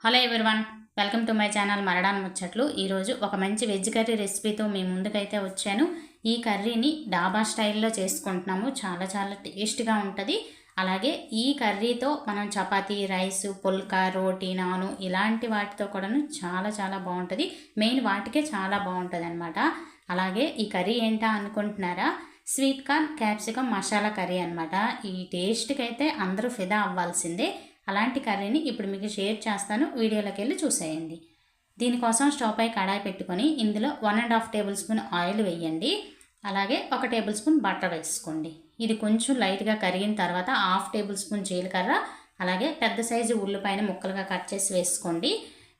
Hello everyone, welcome to my channel మరడాన్ ముచ్చట్లు. ఈరోజు ఒక మంచి వెజ్ కర్రీ రెసిపీతో మీ ముందుకైతే వచ్చాను. ఈ కర్రీని డాబా స్టైల్లో చేసుకుంటున్నాము. చాలా చాలా టేస్ట్గా ఉంటుంది. అలాగే ఈ కర్రీతో మనం చపాతీ, రైస్, పుల్కా, రోటీ, నాను ఇలాంటి వాటితో కూడాను చాలా చాలా బాగుంటుంది. మెయిన్ వాటికే చాలా బాగుంటుంది అనమాట. అలాగే ఈ కర్రీ ఏంటా అనుకుంటున్నారా? Sweet corn capsicum masala curry అనమాట. ఈ టేస్ట్కి అయితే అందరూ ఫిదా అవ్వాల్సిందే. అలాంటి కర్రీని ఇప్పుడు మీకు షేర్ చేస్తాను. వీడియోలోకి వెళ్ళి చూసేయండి. దీనికోసం స్టవ్ పై కడాయి పెట్టుకొని ఇందులో 1.5 టేబుల్ స్పూన్ ఆయిల్ వేయండి. అలాగే 1 టేబుల్ స్పూన్ బటర్ వేసుకోండి. ఇది కొంచెం లైట్గా కరిగిన తర్వాత 1/2 టేబుల్ స్పూన్ జీలకర్ర, అలాగే పెద్ద సైజు ఉల్లిపాయను ముక్కలుగా కట్ చేసి వేసుకోండి.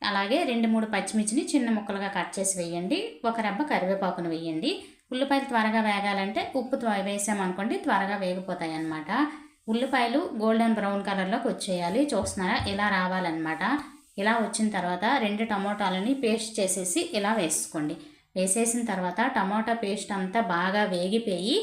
అలాగే 2-3 పచ్చిమిర్చిని చిన్న ముక్కలుగా కట్ చేసి వేయండి. ఒక రెబ్బ కరివేపాకును వేయండి. ఉల్లిపాయలు త్వరగా వేగాలంటే ఉప్పు వేసామనుకోండి, త్వరగా వేగిపోతాయి అన్నమాట. ఉల్లిపాయలు గోల్డెన్ బ్రౌన్ కలర్లోకి వచ్చేయాలి. చూస్తున్నారా, ఇలా రావాలన్నమాట. ఇలా వచ్చిన తర్వాత 2 టమోటాలని పేస్ట్ చేసేసి ఇలా వేసుకోండి. వేసేసిన తర్వాత టమోటా పేస్ట్ అంతా బాగా వేగిపోయి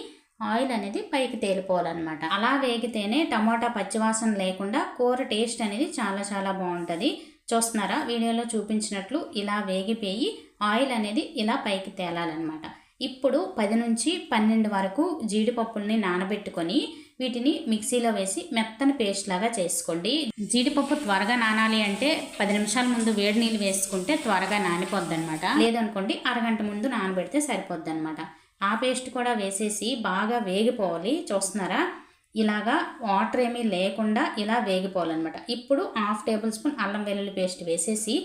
ఆయిల్ అనేది పైకి తేలిపోవాలన్నమాట. అలా వేగితేనే టమోటా పచ్చివాసన లేకుండా కూర టేస్ట్ అనేది చాలా చాలా బాగుంటుంది. చూస్తున్నారా, వీడియోలో చూపించినట్లు ఇలా వేగిపోయి ఆయిల్ అనేది ఇలా పైకి తేలాలన్నమాట. ఇప్పుడు 10 నుంచి 12 వరకు జీడిపప్పుల్ని నానబెట్టుకొని వీటిని మిక్సీలో వేసి మెత్తని పేస్ట్ లాగా చేసుకోండి. జీడిపప్పు త్వరగా నానాలి అంటే 10 నిమిషాల ముందు వేడి నీళ్ళు వేసుకుంటే త్వరగా నానిపోద్ది అనమాట. లేదనుకోండి, అరగంట ముందు నానబెడితే సరిపోద్ది అనమాట. ఆ పేస్ట్ కూడా వేసేసి బాగా వేగిపోవాలి. చూస్తున్నారా, ఇలాగా వాటర్ ఏమీ లేకుండా ఇలా వేగిపోవాలన్నమాట. ఇప్పుడు 1/2 టేబుల్ స్పూన్ అల్లం వెల్లుల్లి పేస్ట్ వేసేసి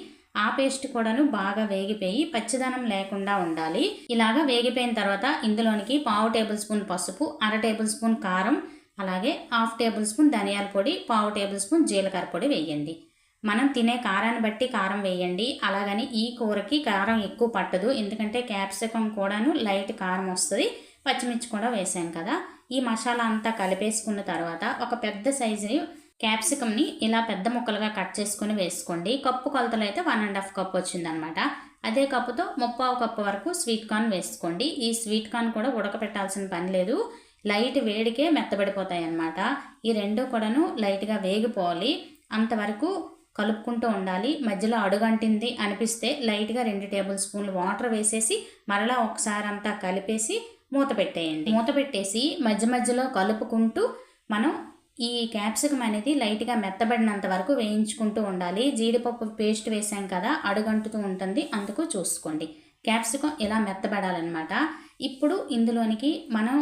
ఆ పేస్ట్ కూడాను బాగా వేగిపోయి పచ్చిదనం లేకుండా ఉండాలి. ఇలాగా వేగిపోయిన తర్వాత ఇందులోనికి 1/2 టేబుల్ స్పూన్ పసుపు, 1/2 టేబుల్ స్పూన్ కారం, అలాగే 1/2 టేబుల్ స్పూన్ ధనియాల పొడి, 1/2 టేబుల్ స్పూన్ జీలకర్ర పొడి వేయండి. మనం తినే కారాన్ని బట్టి కారం వేయండి. అలాగని ఈ కూరకి కారం ఎక్కువ పట్టదు, ఎందుకంటే క్యాప్సికమ్ కూడాను లైట్ కారం వస్తుంది. పచ్చిమిర్చి కూడా వేసాం కదా. ఈ మసాలా అంతా కలిపేసుకున్న తర్వాత ఒక పెద్ద సైజు క్యాప్సికమ్ని ఇలా పెద్ద ముక్కలుగా కట్ చేసుకుని వేసుకోండి. కప్పు కొలతలు అయితే 1.5 కప్ వచ్చిందనమాట. అదే కప్పుతో 3/4 కప్పు వరకు స్వీట్ కార్న్ వేసుకోండి. ఈ స్వీట్ కార్న్ కూడా ఉడకపెట్టాల్సిన పని లేదు, లైట్ వేడికే మెత్తబడిపోతాయి అన్నమాట. ఈ రెండు కూడాను లైట్గా వేగిపోవాలి. అంతవరకు కలుపుకుంటూ ఉండాలి. మధ్యలో అడుగంటింది అనిపిస్తే లైట్గా 2 టేబుల్ స్పూన్లు వాటర్ వేసేసి మరలా ఒకసారి అంతా కలిపేసి మూత పెట్టేయండి. మూత పెట్టేసి మధ్య మధ్యలో కలుపుకుంటూ మనం ఈ క్యాప్సికమ్ అనేది లైట్గా మెత్తబడినంత వరకు వేయించుకుంటూ ఉండాలి. జీడిపప్పు పేస్ట్ వేసాం కదా, అడుగంటుతూ ఉంటుంది, అందుకు చూసుకోండి. క్యాప్సికమ్ ఇలా మెత్తబడాలన్నమాట. ఇప్పుడు ఇందులోనికి మనం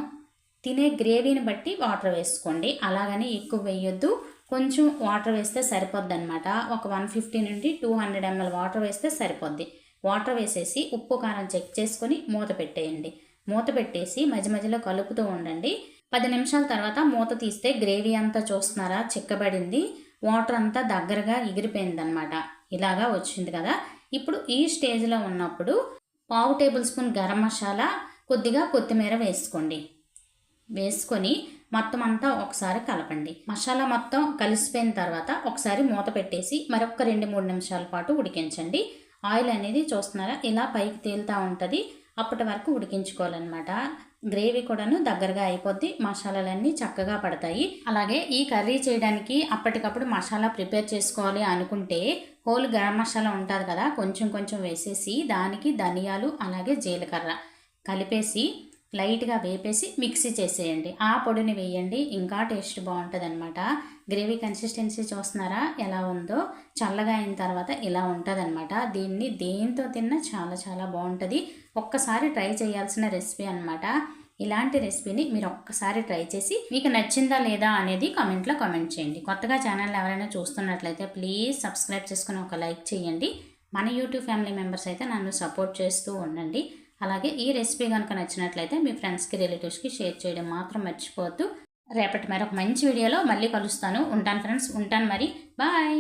తినే గ్రేవీని బట్టి వాటర్ వేసుకోండి. అలాగని ఎక్కువ వేయొద్దు, కొంచెం వాటర్ వేస్తే సరిపోద్ది అనమాట. ఒక 150 నుండి 200 ml వాటర్ వేస్తే సరిపోద్ది. వాటర్ వేసేసి ఉప్పు కారం చెక్ చేసుకొని మూత పెట్టేయండి. మూత పెట్టేసి మధ్య మధ్యలో కలుపుతూ ఉండండి. 10 నిమిషాల తర్వాత మూత తీస్తే గ్రేవీ అంతా చూస్తున్నారా, చిక్కబడింది, వాటర్ అంతా దగ్గరగా ఎగిరిపోయిందనమాట. ఇలాగా వచ్చింది కదా. ఇప్పుడు ఈ స్టేజ్లో ఉన్నప్పుడు 1/2 టేబుల్ స్పూన్ గరం మసాలా, కొద్దిగా కొత్తిమీర వేసుకోండి. వేసుకొని మొత్తం అంతా ఒకసారి కలపండి. మసాలా మొత్తం కలిసిపోయిన తర్వాత ఒకసారి మూత పెట్టేసి మరొక 2-3 నిమిషాల పాటు ఉడికించండి. ఆయిల్ అనేది చూస్తున్నారా ఇలా పైకి తేలుతూ ఉంటుంది. అప్పటి వరకు ఉడికించుకోవాలన్నమాట. గ్రేవీ కూడాను దగ్గరగా అయిపోద్ది, మసాలాలన్నీ చక్కగా పడతాయి. అలాగే ఈ కర్రీ చేయడానికి అప్పటికప్పుడు మసాలా ప్రిపేర్ చేసుకోవాలి అనుకుంటే హోల్ గరం మసాలా ఉంటుంది కదా, కొంచెం కొంచెం వేసేసి దానికి ధనియాలు అలాగే జీలకర్ర కలిపేసి లైట్గా వేపేసి మిక్సీ చేసేయండి. ఆ పొడిని వేయండి, ఇంకా టేస్ట్ బాగుంటుంది అనమాట. గ్రేవీ కన్సిస్టెన్సీ చూస్తున్నారా ఎలా ఉందో, చల్లగా అయిన తర్వాత ఇలా ఉంటుంది అనమాట. దీన్ని దేంతో తిన్నా చాలా చాలా బాగుంటుంది. ఒక్కసారి ట్రై చేయాల్సిన రెసిపీ అనమాట. ఇలాంటి రెసిపీని మీరు ఒక్కసారి ట్రై చేసి మీకు నచ్చిందా లేదా అనేది కామెంట్లో కామెంట్ చేయండి. కొత్తగా ఛానల్ ఎవరైనా చూస్తున్నట్లయితే ప్లీజ్ సబ్స్క్రైబ్ చేసుకుని ఒక లైక్ చేయండి. మన యూట్యూబ్ ఫ్యామిలీ మెంబర్స్ అయితే నన్ను సపోర్ట్ చేస్తూ ఉండండి. అలాగే ఈ రెసిపీ కనుక నచ్చినట్లయితే మీ ఫ్రెండ్స్కి, రిలేటివ్స్కి షేర్ చేయడం మాత్రం మర్చిపోవద్దు. రేపటి మరొక మంచి వీడియోలో మళ్ళీ కలుస్తాను. ఉంటాను ఫ్రెండ్స్, ఉంటాను మరి, బాయ్.